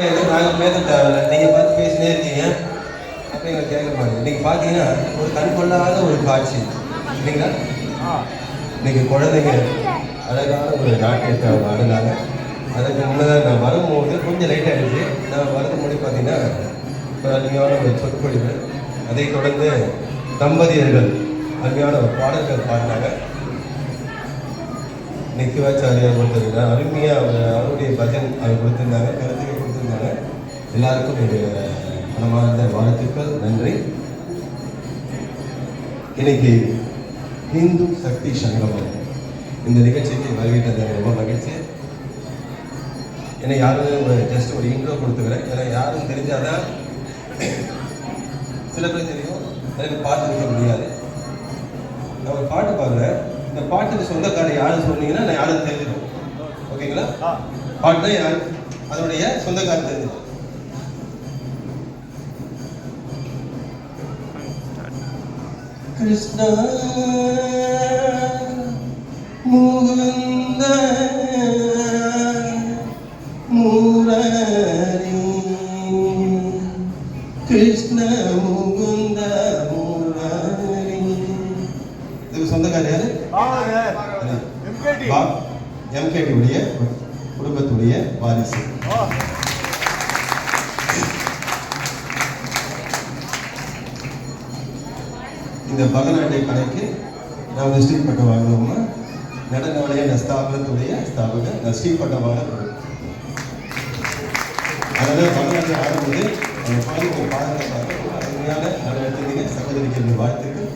நாங்கள் பேச தேவையில்லை, நீங்கள் பார்த்து பேசினே இருக்கீங்க, அப்போ எங்களுக்கு கேட்க மாட்டேங்க. நீங்கள் பார்த்தீங்கன்னா ஒரு கண் கொள்ளாத ஒரு காட்சி இல்லைங்களா? இன்னைக்கு குழந்தைங்க அழகான ஒரு நாட்டியத்தை அவங்க ஆடினாங்க. அதுக்கு முன்னதாக நான் வரும்போது கொஞ்சம் லைட் ஆகிடுச்சு. நான் வரது முன்னாடி பார்த்தீங்கன்னா ஒரு அருமையான ஒரு சொற்பொழிவு, அதை தொடர்ந்து தம்பதியர்கள் அருமையான ஒரு பாடல்கள் பாடினாங்க. நிக்கிவாச்சாரியார் கொடுத்துருக்காங்க, அருமையாக அவருடைய பஜன் அவர் கொடுத்துருந்தாங்க, கருத்துக்கள் கொடுத்துருந்தாங்க. எல்லாருக்கும் என்னுடைய மனமார்ந்த வாழ்த்துக்கள், நன்றி. இன்னைக்கு ஹிந்து சக்தி சங்கமம் இந்த நிகழ்ச்சிக்கு வருகின்றது ரொம்ப மகிழ்ச்சி. ஏன்னா யாரும் ஜஸ்ட் ஒரு இன்ட்ரோ கொடுத்துக்கிறேன். ஏன்னா யாரும் தெரிஞ்சாதான் சில பேர் தெரியும், எனக்கு பாட்டு வைக்க முடியாது. நான் ஒரு பாட்டு பாடுறேன், இந்த பாட்டுக்கு சொந்தக்காரர் யாரும் சொன்னீங்கன்னா நான் யாரும் தெரிஞ்சிடும். ஓகேங்களா? பாட்டு தான் யார் அதனுடைய சொந்தக்காரர் தெரிஞ்சிடும். கிருஷ்ணா முகுந்த முரரி, கிருஷ்ண முகுந்த முரரி. இதுக்கு சொந்தக்காரர் யாரு? எம்கேடி உடைய குடும்பத்துடைய வாரிசு. இந்த பரதநாட்டிய கலைக்கு நான் டிஸ்ட்ரிக்ட் பட்டம் வாங்குவோமா, நடன வளைய ஸ்தாபனத்துடைய ஸ்தாபகர் நான் ஸ்ரீ பட்டம் வாங்க. அதனால் பரதநாட்டியம் ஆடும்போது அந்த பாடத்தை பார்க்க அருமையான நடனத்திற்கு சகோதரிக்கு வாழ்த்துக்கள்.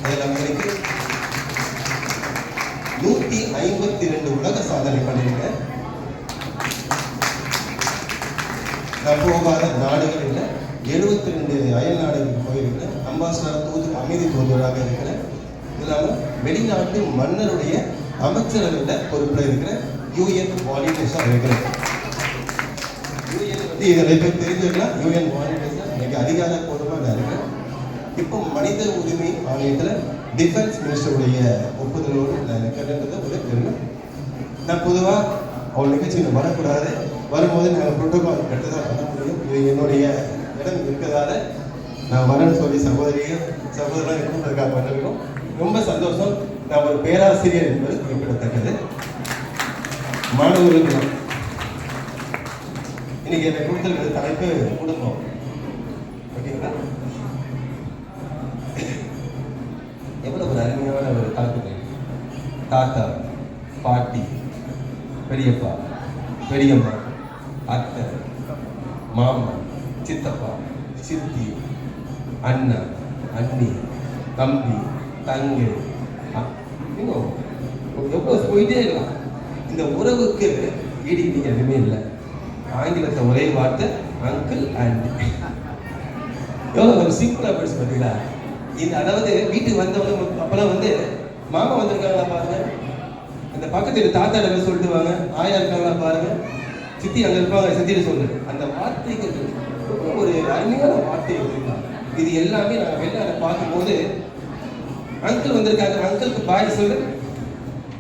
அதில் அவங்களுக்கு 152 உலக சாதனை பண்ணியிருக்கேன். நான் போகாத நாடுகள் இல்லை, 72 அயல் நாடுகளுக்கு போயிருக்கிறேன். அம்பாசடர் தூது அமைதி தூதுவராக இருக்கிறேன். இல்லாமல் வெளிநாட்டு மன்னருடைய அமைச்சரவையில் பொறுப்பில் இருக்கிறேன். யூஎன் வாலண்டியர்ஸாக இருக்கிறேன். யூஎன் வந்து இதை நிறைய பேர் தெரிஞ்சுக்கலாம். யூஎன் வாலண்டியர்ஸாக இன்னைக்கு அதிகாரப்பூர்வமாக நான் இருக்கேன். இப்போ மனித உரிமை ஆணையத்தில் டிஃபென்ஸ் மினிஸ்டருடைய ஒப்புதலோடு நான் இருக்கிறது ஒரு பெருமை. நான் பொதுவாக அவள் நிகழ்ச்சியில் வரக்கூடாது, வரும்போது நாங்கள் ப்ரோட்டோகால் கட்டு தான் பண்ண முடியும். இது என்னுடைய இடம் இருக்கிறதால நான் வரேன்னு சொல்லி சகோதரியும் சகோதரன் கூப்பிட்டதுக்காக பண்ணிருக்கோம். ரொம்ப சந்தோஷம். நான் ஒரு பேராசிரியர் என்பது குறிப்பிடத்தக்கது. மாணவர்களுக்கு இன்னைக்கு என்னை கொடுத்துருக்கிற தலைப்பு குடும்பம். ஓகேங்களா? எவ்வளவு ஒரு அருமையான ஒரு தலைப்பு. தாத்தா, பாட்டி, பெரியப்பா, பெரியம்மா, அத்தை, மாமா, சித்தப்பா, சித்தி, அண்ணா, அண்ணி, தம்பி, தங்கை, இன்னும் எவ்வளோ போயிட்டே இருக்கலாம். இந்த உறவுக்கு ஈடு எதுவுமே இல்லை. ஆங்கிலத்தை ஒரே வார்த்தை அங்கிள் ஆண்டி. எவ்வளோ ஒரு சிம்பிளாக படிச்சு பார்த்தீங்களா? இந்த அதாவது வீட்டுக்கு வந்தவங்க அப்பெல்லாம் வந்து மாமா வந்திருக்காங்களா பாருங்க, இந்த பக்கத்து தாத்தாட சொல்லிட்டு வாங்க, ஆயா இருக்காங்களா பாருங்க, சித்தி அங்கே இருப்பாங்க சித்தின்னு சொல்லு. அந்த வார்த்தைகள் ஒரு அருமையான வார்த்தை இருக்கலாம். இது எல்லாமே நாங்கள் வெளிநாட பார்க்கும்போது அங்கிள் வந்திருக்காங்க, அங்கிளுக்கு பாய் சொல்லு,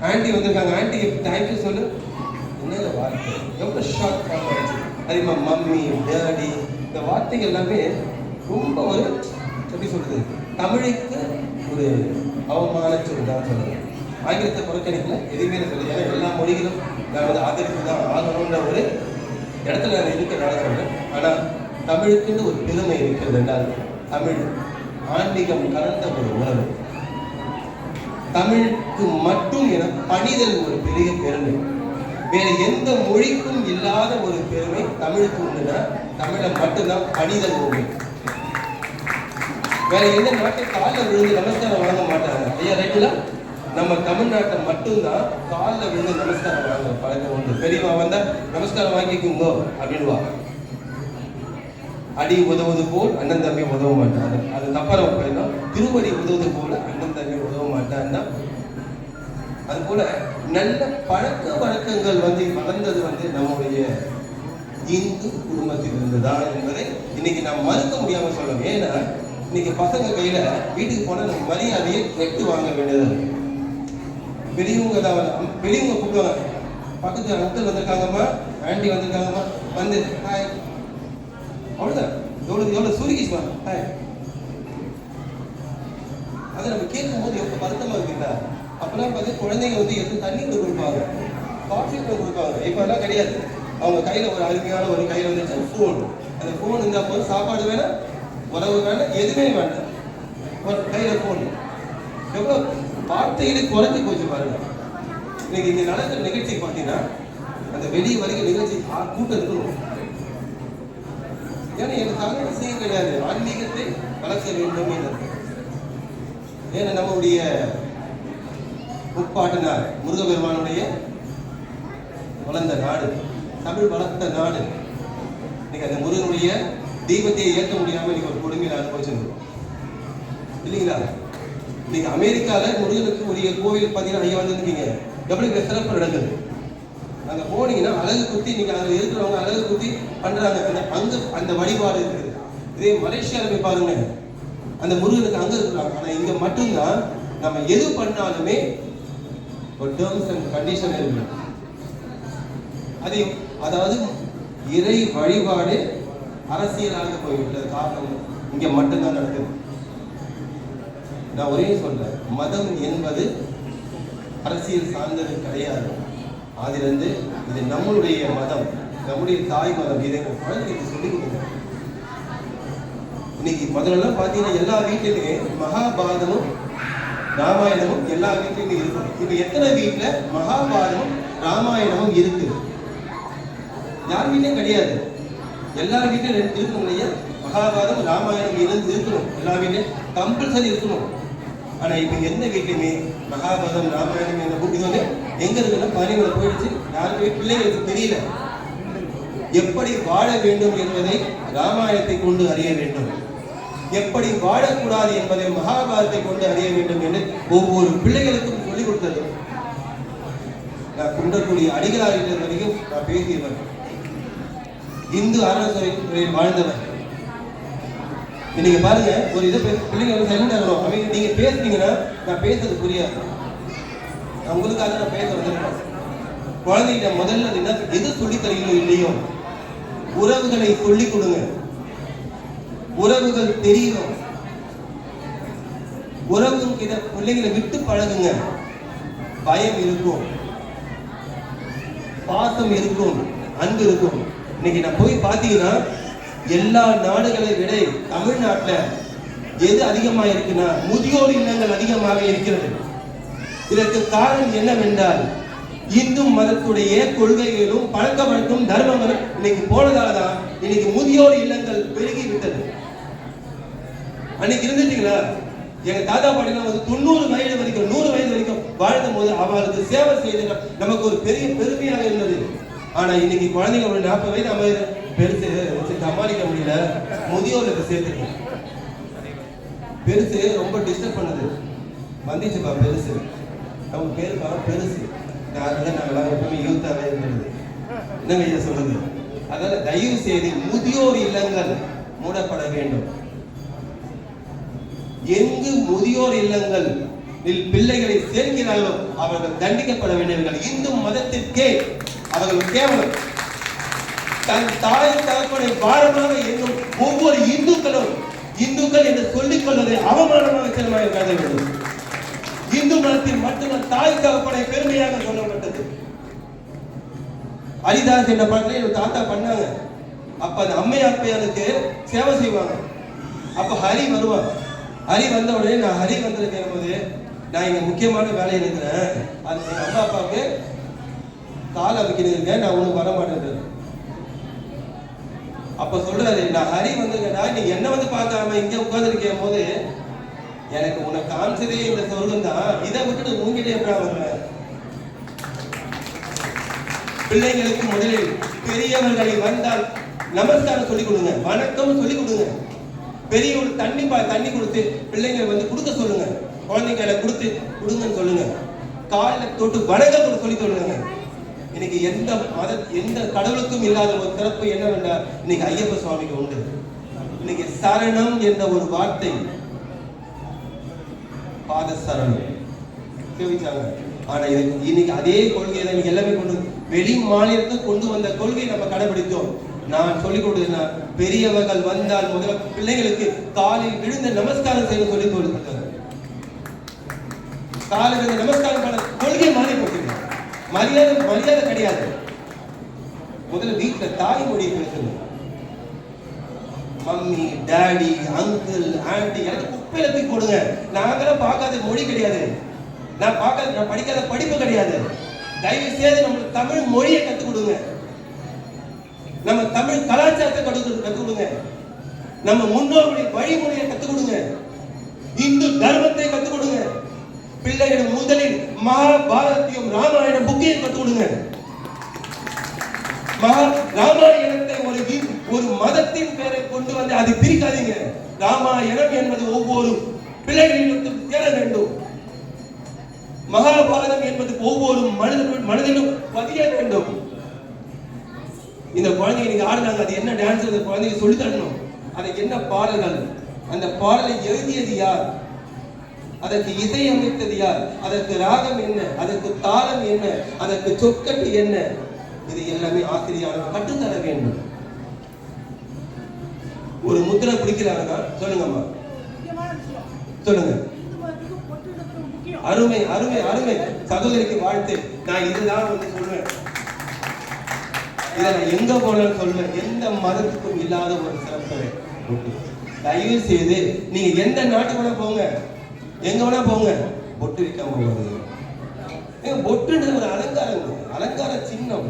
ஆண்டி வந்திருக்காங்க, ஆண்டிக்கு தேங்க்யூ சொல்லு. என்ன வார்த்தை, எவ்வளோ ஷார்ட் ஃபார்ம் ஆயிடுச்சு. அதே மாதிரி மம்மி, டேடி, இந்த வார்த்தைகள் எல்லாமே ரொம்ப ஒரு எப்படி சொல்றது, தமிழுக்கு ஒரு அவமான சொல் தான் சொல்லுவேன். ஆங்கிலத்தை புறக்கணிக்கல, எதுவுமே சொல்லுது. ஏன்னா எல்லா மொழிகளும் நான் வந்து ஆதரித்து தான் ஆகணுன்ற ஒரு இடத்துல நான் இருக்கிறனால சொல்றேன். ஆனால் தமிழுக்குன்னு ஒரு பெருமை இருக்கிறது என்றால் தமிழ் ஆன்மீகம் கலந்த ஒரு உணர்வு. தமிழுக்கு மட்டும் என பணிதல் ஒரு பெரிய பெருமை. வேற எந்த மொழிக்கும் இல்லாத ஒரு பெருமை தமிழுக்கு உண்டுன்னா தமிழை மட்டும்தான் பணிதல் மொழி. வேற எந்த நாட்டை காலில் விழுந்து நமஸ்காரம் வாங்க மாட்டாங்க. ஐயா ரைட்டுல நம்ம தமிழ்நாட்டை மட்டும்தான் காலில் விழுந்து நமஸ்காரம் வாங்க பழக்கம் உண்டு. பெரியவா வந்தா நமஸ்காரம் வாங்கிக்குங்கோ அப்படின்வா. அடி உதவுவது போல் அண்ணன் தம்பி உதவ மாட்டாங்க. அது தப்பான போயிருந்தோம். திருவடி உதவுவது போல அண்ணன் தம்பி உதவ மாட்டான்னா அது போல நல்ல பழக்க வழக்கங்கள் வந்து வளர்ந்தது வந்து நம்முடைய இந்து குடும்பத்தில் இருந்துதான் என்பதை இன்னைக்கு நாம் மறுக்க முடியாம சொல்லணும். ஏன்னா இன்னைக்கு பசங்க கையில வீட்டுக்கு போனா நம்ம மரியாதையை கெட்டு வாங்க வேண்டியது. பெரியவங்க தான் பெரியவங்க கூப்பிடுவாங்க, பக்கத்து அங்கிள் வந்திருக்காங்கம்மா, ஆண்டி வந்திருக்காங்கம்மா, வந்து ஹாய் அவ்வளவுதான். எவ்வளவு சுருக்கிச்சுமா. அதை நம்ம கேட்கும் போது எவ்வளவு வருத்தமா இருக்குல்ல. அப்பெல்லாம் பார்த்து குழந்தைங்க வந்து எது தண்ணி கொடுப்பாங்க, காஃபி கொடுப்பாங்க. இப்ப எல்லாம் கிடையாது. அவங்க கையில ஒரு அருமையான ஒரு கையில வந்துச்சு ஃபோன். அந்த ஃபோன் இருந்தா போதும், சாப்பாடு வேணாம், உணவு வேணாம், எதுவுமே வேண்டாம், ஒரு கையில ஃபோன். எவ்வளவு வார்த்தைகளை குறைஞ்சி போச்சு பாருங்க. இன்னைக்கு இங்க நடக்கிற நிகழ்ச்சி பார்த்தீங்கன்னா அந்த வெளியே வரைக்கும் நிகழ்ச்சி கூட்டம் இருக்கணும். ஏன்னா எனக்காக விஷயம் கிடையாது, ஆன்மீகத்தை வளர்க்க வேண்டும் என்று. ஏன்னா நம்முடைய முப்பாட்டினார் முருகபெருமானுடைய வளர்ந்த நாடு, தமிழ் வளர்த்த நாடு. இன்னைக்கு அந்த முருகனுடைய தீபத்தை ஏற்க முடியாம இன்னைக்கு ஒரு கொடுமையில அனுபவிச்சிருக்கோம் இல்லைங்களா? இன்னைக்கு அமெரிக்கால முருகனுக்கு உரிய கோவில் பார்த்தீங்கன்னா ஐயா வந்துருக்கீங்க, எப்படி சிறப்பு நடக்குது. அங்க போனீங்கன்னா அழகு குத்தி, நீங்க அங்க இருக்கிறவங்க அழகு குத்தி பண்றாங்க. அங்க அந்த வழிபாடு இருக்குது. இதே மலேசியால போய் பாருங்க, அந்த முருகனுக்கு அங்க இருக்கிறாங்க. ஆனா இங்க மட்டும்தான் நம்ம எது பண்ணாலுமே ஒரு டேர்ம்ஸ் அண்ட் கண்டிஷன் இருக்கு. அது அதாவது இறை வழிபாடு அரசியலாக போய்விட்டது. காரணம் இங்க மட்டும்தான் நடக்குது. நான் ஒரே சொல்றேன், மதம் என்பது அரசியல் சார்ந்தது கிடையாது. அதிலிருந்து இது நம்மளுடைய மதம், நம்முடைய தாய் மதம். இதை குழந்தைக்கு சொல்லிக் கொடுங்க. இன்னைக்கு முதல்ல பாத்தீங்கன்னா எல்லா வீட்டிலுமே மகாபாரதமும் ராமாயணமும் எல்லா வீட்லயுமே இருக்கும். இப்ப எத்தனை வீட்டுல மகாபாரதமும் ராமாயணமும் இருக்கு? யார் வீட்லயும் கிடையாது. எல்லார் வீட்லயும் இருக்கணும் இல்லையா? மகாபாரதம் ராமாயணம் இருக்கணும், எல்லா வீட்லயும் கம்பல்சரி இருக்கணும். ஆனா இப்ப எந்த வீட்லயுமே மகாபாரதம் ராமாயணம் என்ற புக் இது வந்து எங்க இருக்குன்னா பணிகளை போயிடுச்சு. யாருக்குமே பிள்ளைங்களுக்கு தெரியல எப்படி வாழ வேண்டும் என்பதை ராமாயணத்தை கொண்டு அறிய வேண்டும், எப்படி வாழக்கூடாது என்பதை மகாபாரதத்தை கொண்டு அறிய வேண்டும் என்று ஒவ்வொரு பிள்ளைகளுக்கும் சொல்லிக் கொடுத்தது. நான் குண்டக்கூடிய அடிகளாரிட்ட வரைக்கும் நான் பேசியவர், இந்து அரசுறையில் வாழ்ந்தவர். நீங்க பாருங்க, ஒரு இதை பிள்ளைங்க சைலண்ட் ஆகணும். நீங்க பேசுனீங்கன்னா நான் பேசுறது புரியாது. உங்களுக்காக நான் பேச வந்திருக்கேன். குழந்தைகிட்ட முதல்ல என்ன எது சொல்லி தரீங்களோ இல்லையோ உறவுகளை சொல்லிக் கொடுங்க. உறவுகள் தெரியணும். உறவு கிட்ட பிள்ளைகளை விட்டு பழகுங்க. பயம் இருக்கும், பாசம் இருக்கும், அன்பு இருக்கும். இன்னைக்கு நான் போய் பார்த்தீங்கன்னா எல்லா நாடுகளை விட தமிழ்நாட்டில் எது அதிகமாக இருக்குன்னா முதியோர் இல்லங்கள் அதிகமாக இருக்கிறது. இதற்கு காரணம் என்னவென்றால் இந்து மதத்துடைய கொள்கைகளும் பழக்க வழக்கம் தர்மங்களும் இன்னைக்கு போனதாலதான் இன்னைக்கு முதியோர் இல்லங்கள் பெருகி விட்டது. அன்னைக்கு இருந்துட்டீங்களா, எங்க தாத்தா பாட்டிலாம் வந்து 90 வயது வரைக்கும் 100 வயது வரைக்கும் வாழ்ந்த போது அவர்களுக்கு சேவை செய்த நமக்கு ஒரு பெரிய பெருமையாக இருந்தது. ஆனா இன்னைக்கு குழந்தைங்க ஒரு 40 வயது 50 பெருசு வச்சு சமாளிக்க முடியல, முதியோருக்கு சேர்த்துருக்கோம். பெருசு ரொம்ப டிஸ்டர்ப் பண்ணுது. வந்துச்சுப்பா பெருசு, நம்ம பேருப்பா பெருசு. நாங்களாம் எப்பவுமே யூத்தாவே இருந்தது. என்னங்க ஐயா சொல்றது? அதனால தயவு செய்து முதியோர் இல்லங்கள் மூடப்பட வேண்டும். எங்கு முதியோர் இல்லங்கள் பிள்ளைகளை சேர்க்கிறார்களோ அவர்கள் தண்டிக்கப்பட வேண்டியவர்கள். இந்து மதத்திற்கே அவர்கள் கேவலம். தன் தாய் தகப்பனை பாரமாக எண்ணும் ஒவ்வொரு இந்துக்கள் என்று சொல்லிக் கொள்வதை அவமானமாக சிலமாக கருத வேண்டும். இந்து மதத்தில் மட்டும்தான் தாய் தகப்பனை பெருமையாக சொல்லப்பட்டது. ஹரிதாஸ் என்ற படத்துல என் தாத்தா பண்ணாங்க. அப்ப அந்த அம்மையாருக்கு சேவை செய்வாங்க. அப்ப ஹரி வருவான். ஹரி வந்த உடனே நான் ஹரி வந்திருக்கேன் போது நான் இங்க முக்கியமான வேலையில் இருக்கிறேன், அது எங்க அம்மா அப்பாவுக்கு கால் அமைக்கிறேன், நான் உனக்கு வர மாட்டேன். அப்ப சொல்றாரு, நான் ஹரி வந்திருக்கேன்டா, நீ என்ன வந்து பார்க்காம இங்க உட்கார்ந்துருக்கேன் போது எனக்கு உனக்கு காமிச்சதே இந்த சொர்க்கம் தான், இதை விட்டுட்டு உங்ககிட்ட எப்படி வருவேன்? பிள்ளைங்களுக்கு முதலில் பெரியவர்களை வந்தால் நமஸ்காரம் சொல்லிக் கொடுங்க, வணக்கம் சொல்லிக் கொடுங்க. பெரியவர்கள் தண்ணி கொடுத்து பிள்ளைங்க வந்து கொடுக்க சொல்லுங்க. குழந்தைங்களை கொடுத்து கொடுங்கன்னு சொல்லுங்க. காலில் தொட்டு வணக்கம் சொல்லி சொல்லுங்க. இன்னைக்கு எந்த கடவுளுக்கும் இல்லாத ஒரு சிறப்பு என்னவென்றால் இன்னைக்கு ஐயப்ப சுவாமிக்கு உண்டு. இன்னைக்கு சரணம் என்ற ஒரு வார்த்தை, பாத சரணம் கேவிச்சாங்க. ஆனா இன்னைக்கு அதே கொள்கையை தான் எல்லாமே கொண்டு வெளி மாநிலத்துக்கு கொண்டு வந்த கொள்கையை நம்ம கடைபிடித்தோம். நான் சொல்லிக் கொடுத்தேன். பெரியவர்கள் வந்தால் முதல்ல பிள்ளைகளுக்கு காலில் விழுந்து நமஸ்காரம் செய்ய சொல்லிக் கொடுத்தாங்க. காலில் விழுந்து நமஸ்காரம் பண்ண கொள்கை மாறி போட்டுங்க. மரியாதை கிடையாது. முதல்ல வீட்டுல தாய்மொழியை பேசணும். மம்மி, டாடி, அங்கிள், ஆண்டி எனக்கு குப்பையில தூக்கி போடுங்க. நாங்களாம் பார்க்காத மொழி கிடையாது. நான் படிக்காத படிப்பு கிடையாது. தயவு செய்து நம்ம தமிழ் மொழியை கற்றுக் கொடுங்க. நம்ம தமிழ் கலாச்சாரத்தை கற்றுக் கொடுங்க. நம்ம முன்னோர்களுடைய வழிமுறையை கற்றுக் கொடுங்க. இந்து தர்மத்தை கற்றுக் கொடுங்க. பிள்ளைகள் முதலில் மகாபாரதியம், ராமாயணம் புக்கையும் கற்றுக் கொடுங்க. ராமாயணத்தை ஒரு மதத்தின் பெயரை கொண்டு வந்து அதை பிரிக்காதீங்க. ராமாயணம் என்பது ஒவ்வொரு பிள்ளைகளிலும் சேர வேண்டும். மகாபாரதம் என்பது ஒவ்வொரு மனிதனும் பதிய வேண்டும். இந்த குழந்தைங்க நீங்க ஆடுனாங்க, அது என்ன டான்ஸ், அந்த குழந்தைங்க சொல்லி தரணும். அதுக்கு என்ன பாடல்கள், அந்த பாடலை எழுதியது யார், அதற்கு இசை அமைத்தது யார், அதற்கு ராகம் என்ன, அதற்கு தாளம் என்ன, அதற்கு சொற்கட்டு என்ன, இது எல்லாமே ஆசிரியர் கற்றுத்தர வேண்டும். ஒரு முத்திரை பிடிக்கிறாங்க, சொல்லுங்கம்மா, சொல்லுங்க. அருமை அருமை அருமை. சகோதரிக்கு வாழ்த்து. நான் இதுதான் வந்து சொல்லுவேன். இதை நான் எங்க போனாலும் சொல்லுவேன். எந்த மதத்துக்கும் இல்லாத ஒரு சிறப்பு. தயவு செய்து நீங்க எந்த நாட்டுக்கு வேணா போங்க, எங்க வேணா போங்க, பொட்டு வைக்காம போவாது. பொட்டுன்றது ஒரு அலங்காரம், அலங்கார சின்னம்.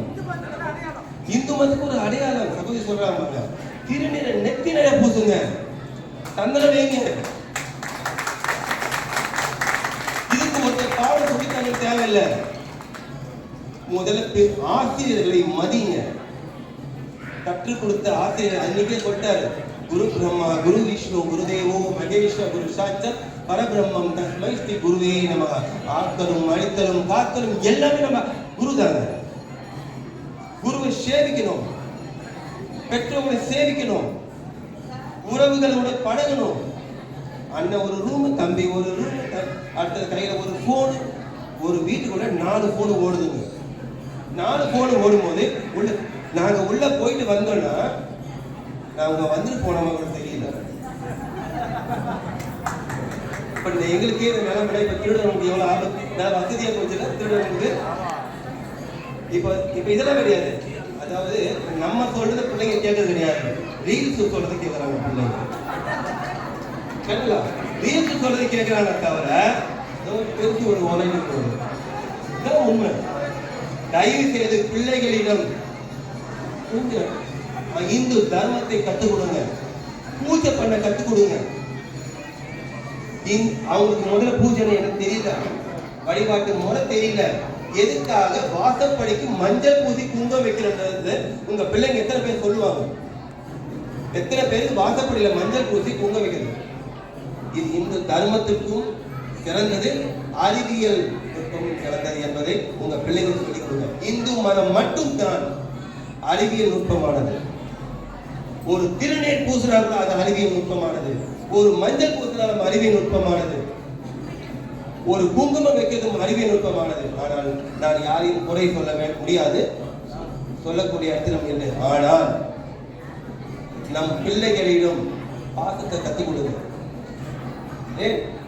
இந்து மதத்துக்கு ஒரு அடையாளம். சகோதரி சொல்றாங்க, திருநீரை நெத்தி நிறைய பூசுங்க, சந்தனம் வைங்க. இதுக்கு ஒருத்தர் பாடம் சொல்லித்தாங்க தேவையில்லை. முதல்ல ஆசிரியர்களை மதிங்க. கற்றுக் கொடுத்த ஆசிரியர் அன்னைக்கே சொல்லிட்டாரு, குரு பிரம்மா குரு விஷ்ணு குருதேவோ மகேஷ குரு சாட்சாத் பரபிரம்மம் தஸ்மை ஸ்ரீ குருவே நமக. ஆக்கலும் அழித்தலும் காத்தலும் எல்லாமே நம்ம குரு தாங்க. குருவை சேவிக்கணும், பெற்றோர்களை சேவிக்கணும், உறவுகளோட பழகணும். அண்ணன் ஒரு ரூம், தம்பி ஒரு ரூம், அடுத்த கையில ஒரு போன். ஒரு வீட்டுக்குள்ள 4 போன் ஓடுதுங்க. 4 போன் ஓடும்போது நாங்க உள்ள போயிட்டு வந்தோம்னா நாங்க வந்துட்டு போனோமா கூட தெரியல. எங்களுக்கே இந்த நிலைமை. இப்ப திருடனுக்கு எவ்வளவு ஆபத்து, நான் வசதியா போச்சுன்னா திருடனுக்கு இப்ப இதெல்லாம் கிடையாது. அதாவது நம்ம சொல்றது பிள்ளைங்க கேட்கறது கிடையாது, ரீல்ஸ் சொல்றது கேட்கறாங்க பிள்ளைங்க. கேட்கல, ரீல்ஸ் சொல்றது கேட்கறாங்க தவிர பெருசு ஒரு உலகம் உண்மை. தயவு செய்து பிள்ளைகளிடம் இந்து தர்மத்தை கற்றுக் கொடுங்க, பூஜை பண்ண கற்றுக் கொடுங்க. அவங்களுக்கு முதல்ல பூஜை எனக்கு தெரியல, வழிபாட்டு முறை தெரியல. எதுக்காக வாசப்படிக்கு மஞ்சள் பூசி குங்குமம் வைக்கிறது உங்க பிள்ளைங்க எத்தனை பேர் சொல்லுவாங்க? எத்தனை பேருக்கு வாசப்படியில மஞ்சள் பூசி குங்குமம் வைக்கிறது? இது இந்து தர்மத்திற்கும் சிறந்தது, அறிவியல் நுட்பமும் சிறந்தது என்பதை உங்க பிள்ளைகளுக்கு சொல்லிக் கொடுங்க. இந்து மதம் மட்டும் தான் அறிவியல் நுட்பமானது. ஒரு திருநீர் பூசினாலும் அது அறிவியல் நுட்பமானது, ஒரு மஞ்சள் பூசினாலும் அறிவியல் நுட்பமானது, ஒரு குங்குமம் வைக்கிறதும் அறிவியல் நுட்பமானது. ஆனால் நான் யாரையும் குறை சொல்ல முடியாது, சொல்லக்கூடிய இடத்திலும் இல்லை. ஆனால் நம் பிள்ளைகளிடம் பாசத்தை கற்றுக் கொடுங்க.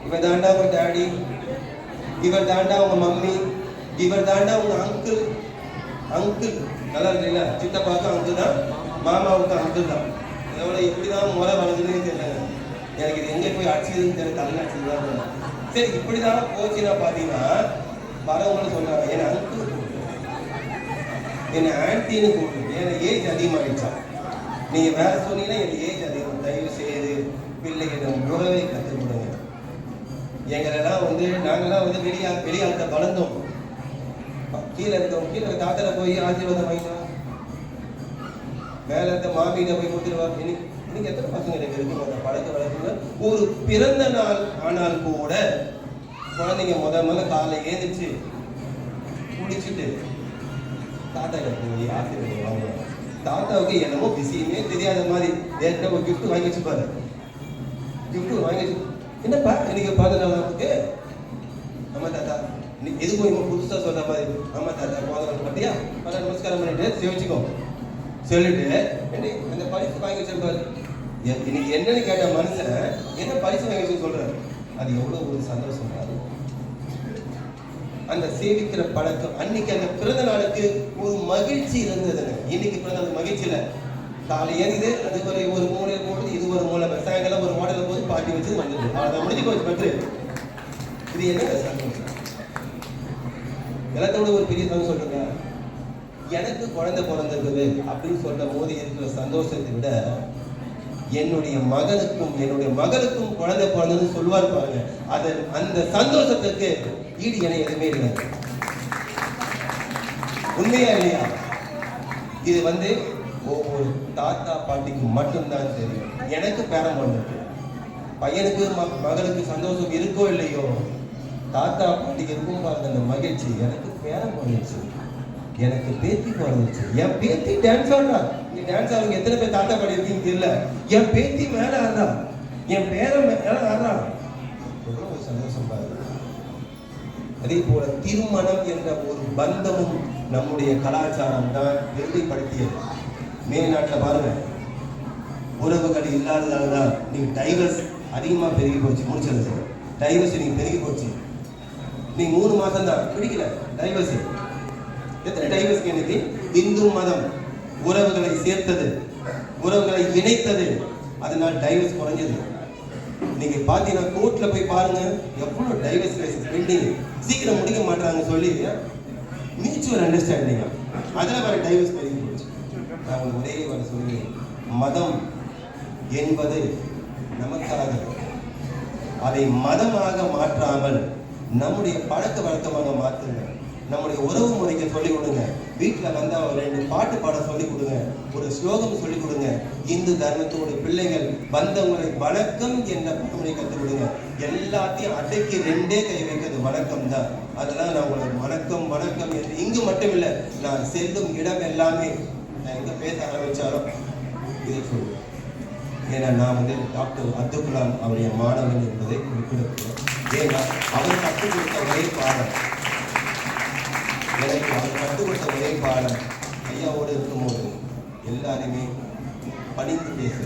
இவர் தாண்டா உங்க டாடி, இவர் தாண்டா உங்க மம்மி, இவர் தாண்டா உங்க அங்கிள். அங்கிள் நல்லா இருக்குல்ல, சித்தப்பாவுக்கு அங்கிள் தான், மாமாவுக்கு அங்கிள் தான். இதோட இப்படிதான் முறை வளர்ந்துன்னே தெரியல. எனக்கு இது எங்கே போய் அடிச்சதுன்னு தெரியல, தமிழ்நாட்டில் தான். சரி, இப்படிதான் போச்சுன்னா பாத்தீங்கன்னா வரவங்களும் சொல்றாங்க, என் அங்கிள் என்ன ஆன்டின்னு கூப்பிட்டு, என் ஏஜ் அதிகமாகிடுச்சா. நீங்க வேற சொன்னீங்கன்னா என் ஏஜ் அதிகம். தயவு செய்து பிள்ளைகளிடம் உறவை கற்றுக் கொடுங்க. எங்களெல்லாம் வந்து நாங்கெல்லாம் வந்து வெளியாட்ட வளர்ந்தோம். கீழே இருக்க தாத்தரை போய் ஆசீர்வாதம் வாங்கினா, மேல இருக்க மாமியில போய் கொடுத்துருவாங்க. இன்னைக்கு எத்தனை பசங்க எனக்கு இருக்கும் அந்த பழக்க வழக்கங்க. ஒரு பிறந்த நாள் ஆனால் கூட குழந்தைங்க முதல்ல காலை ஏந்திச்சு குடிச்சிட்டு தாத்தா போய் ஆசீர்வாதம் வாங்குவாங்க. தாத்தாவுக்கு என்னமோ விஷயமே தெரியாத மாதிரி ஏற்கனவே ஒரு கிஃப்ட் வாங்கி வச்சுப்பாரு. கிஃப்ட் வாங்கி வச்சு, என்னப்பா இன்னைக்கு பிறந்த நாள் நமக்கு? ஆமா தாத்தா. எது போய் புதுசா சொல்ற மாதிரி, ஆமா தாத்தா பிறந்த நாள் பார்த்தியா, நமஸ்காரம் பண்ணிட்டு சேவிச்சுக்கோ. சொல்லிட்டு அந்த பரிசு வாங்கி வச்சிருப்பாரு. இன்னைக்கு என்னன்னு கேட்ட மனுஷன் என்ன பரிசு வாங்கி வச்சு சொல்றாரு. அது எவ்வளவு ஒரு சந்தோஷம். அந்த சேவிக்கிற பழக்கம் அன்னைக்கு அந்த பிறந்த நாளுக்கு ஒரு மகிழ்ச்சி இருந்ததுங்க. இன்னைக்கு பிறந்த நாளுக்கு மகிழ்ச்சி இல்லை. காலை ஏறிது, அது ஒரு மூலையை போடுது, இது ஒரு மூலை, சாயங்காலம் ஒரு மாடல போது பாட்டி வச்சு வந்துடுது. அதை முடிஞ்சு போச்சு பற்று. இது என்ன சந்தோஷம்? எல்லாத்தோட ஒரு பெரிய சந்தோஷம் சொல்றேங்க. எனக்கு குழந்தை பிறந்திருக்குது அப்படின்னு சொல்ற போது இருக்கிற சந்தோஷத்தை விட என்னுடைய மகனுக்கும் என்னுடைய மகளுக்கும் குழந்தை பிறந்ததுன்னு சொல்லுவார் பாருங்க, அது அந்த சந்தோஷத்துக்கு ஈடு என எதுவுமே இல்லை. உண்மையா இல்லையா? இது ஒவ்வொரு தாத்தா பாட்டிக்கு மட்டும்தான் தெரியும். எனக்கு பேரம் பண்ணிருக்கு, பையனுக்கு மகளுக்கு சந்தோஷம் இருக்கோ இல்லையோ, தாத்தா பாட்டிக்கு இருக்கும் பாருங்க அந்த மகிழ்ச்சி. எனக்கு பேரம் பண்ணிடுச்சு, எனக்கு பேத்தி பிறந்துச்சு. என் பேத்தி டான்ஸ் ஆடுறா. நீ டான்ஸ் ஆடுங்க எத்தனை பேர் தாத்தா பாடி இருக்கீங்க தெரியல. என் பேத்தி மேல ஆடுறா, என் பேரன் மேல ஆடுறா. எவ்வளவு சந்தோஷம் பாருங்க. அதே போல திருமணம் என்ற ஒரு பந்தமும் நம்முடைய கலாச்சாரம் தான் வெளிப்படுத்தியது. மேல்நாட்டில் பாருங்க, உறவுகள் இல்லாததால்தான் நீங்க டைவர்ஸ் அதிகமா பெருகி போச்சு. முடிச்சது டைவர்ஸ் நீங்க பெருகி போச்சு. நீ 3 மாசம் தான் பிடிக்கல டைவர்ஸ். எத்தனை டைவர்ஸ் எனக்கு? இந்து மதம் உறவுகளை சேர்த்தது, உறவுகளை இணைத்தது, அதனால் டைவர்ஸ் குறைஞ்சது. நீங்க பாத்தீங்கன்னா கோர்ட்ல போய் பாருங்க, எவ்வளவு டைவர்ஸ் கேசஸ் பெண்டிங், சீக்கிரம் முடிக்க மாட்டாங்க சொல்லி மியூச்சுவல் அண்டர்ஸ்டாண்டிங், அதுல வர டைவர்ஸ் பெருகி போச்சு. நான் ஒரே வர சொல்லி, மதம் என்பது நமக்காக, அதை மதமாக மாற்றாமல் நம்முடைய பழக்க வழக்கமாக மாற்றுங்க. நம்முடைய உறவு முறைக்கு சொல்லிக் கொடுங்க. வீட்டில் வந்தால் ஒரு 2 பாட்டு பாட சொல்லிக் கொடுங்க, ஒரு ஸ்லோகம் சொல்லிக் கொடுங்க. இந்து தர்மத்தோட பிள்ளைகள் வந்தவங்களை வணக்கம் என்ற பழமொழி கற்றுக் கொடுங்க. எல்லாத்தையும் அடைக்கி 2 கை வைக்கிறது வணக்கம் தான். அதெல்லாம் நான் உங்களுக்கு வணக்கம் வணக்கம் என்று இங்கு மட்டும் இல்லை, நான் செல்லும் இடம் எல்லாமே நான் எங்கே பேச ஆரம்பித்தாலும் இதை சொல்லுவேன். ஏன்னா நான் டாக்டர் அப்துல் கலாம் அவருடைய மாணவன் என்பதை குறிப்பிடுகிறேன். ஏன்னா அவர் கற்றுக் கொடுத்த ஒரே பாடம், எனக்கு அவர் கற்றுக் கொடுத்த ஒரே பாடம், ஐயாவோடு இருக்கும்போது எல்லாருமே பணிந்து பேசு.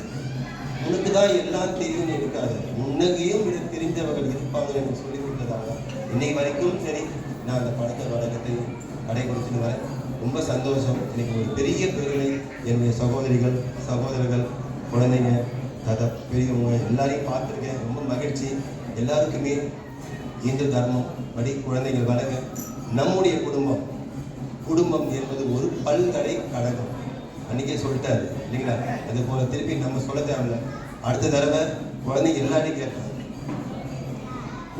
உனக்கு தான் எல்லாம் தெரியும்னு இருக்காது, உன்னையும் விட தெரிந்தவர்கள் இருப்பாங்க என்று சொல்லி கொடுத்ததாக இன்னைக்கு வரைக்கும் சரி நான் அந்த பழக்க வழக்கத்தை கடைபிடிச்சுன்னு வரேன். ரொம்ப சந்தோஷம். இன்னைக்கு ஒரு பெரிய பேர்களை என்னுடைய சகோதரிகள் சகோதரர்கள் குழந்தைங்க கதை பெரியவங்க எல்லாரையும் பார்த்துருக்கேன். ரொம்ப மகிழ்ச்சி. எல்லாருக்குமே இந்து தர்மம் படி குழந்தைகள் வளங்க. நம்முடைய குடும்பம் என்பது ஒரு பல்கலைக்கழகம். அன்றைக்கே சொல்லிட்டாரு இல்லைங்களா? அது போல திருப்பி நம்ம சொல்ல தேவையில்ல. அடுத்த தடவை குழந்தைங்க எல்லாரையும் கேட்கணும்,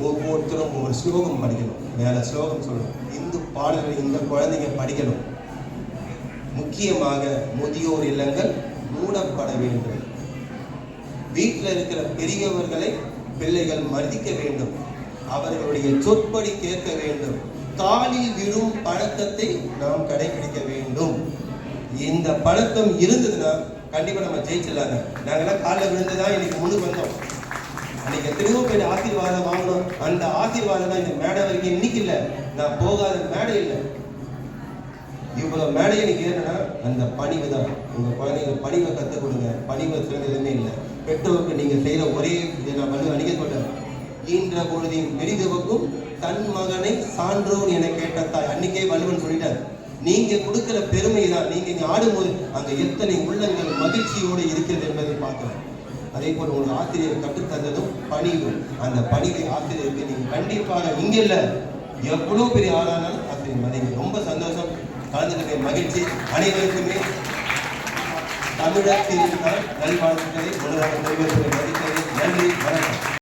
ஒவ்வொருத்தரும் ஒரு ஸ்லோகம் படிக்கணும், வேற ஸ்லோகம் சொல்லணும். இந்து பாடல்கள் இந்த குழந்தைங்க படிக்கணும். முக்கியமாக முதியோர் இல்லங்கள் மூடப்பட வேண்டும். வீட்டில் இருக்கிற பெரியவர்களை பிள்ளைகள் மதிக்க வேண்டும், அவர்களுடைய சொற்படி கேட்க வேண்டும். காலில் விழும் பழக்கத்தை நாம் கடைபிடிக்க வேண்டும். இந்த பழக்கம் இருந்ததுன்னா கண்டிப்பா நம்ம ஜெயிச்சிடலாங்க. நாங்கெல்லாம் காலில் விழுந்துதான் இன்னைக்கு முன்னுக்கு வந்தோம். அன்னைக்கு எத்தனையோ பேர் ஆசீர்வாதம் வாங்கணும். அந்த ஆசீர்வாதம் தான் இந்த மேடை வரைக்கும் இன்னைக்கு இல்லை, நான் போகாத மேடை இல்லை. இவ்வளவு மேடையை நீங்க ஏன்னா அந்த பணிவு தான். உங்க குழந்தைங்க பணிவை கற்றுக் கொடுங்க. பணிவை சிறந்த எதுவுமே இல்லை. பெற்றோருக்கு நீங்க செய்யற ஒரே இதை நான் வந்து அணிக்க சொல்றேன், ஈன்ற பொழுதின் பெரிதுவக்கும் தன் மகனை சான்றோன் என கேட்ட தாய். அன்னைக்கே வள்ளுவன் சொல்லிட்டார். நீங்க கொடுக்கிற பெருமை தான். நீங்க இங்க ஆடும்போது அங்க எத்தனை உள்ளங்கள் மகிழ்ச்சியோடு இருக்கிறது என்பதை பார்க்கிறேன். அதே போல ஒரு ஆசிரியர் கற்றுத்தந்ததும் பணிவு. அந்த பணிவை ஆசிரியருக்கு நீங்க கண்டிப்பாக இங்க இல்ல, எவ்வளவு பெரிய ஆளானாலும் ஆசிரியர் மதிங்க. ரொம்ப சந்தோஷம். கலந்துக்கிற மகிழ்ச்சி. அனைவருக்குமே தமிழர் திருநாள் நல்வாழ்த்துக்களை முன்னதாக தெரிவிப்பதை மதிக்கிறேன். நன்றி, வணக்கம்.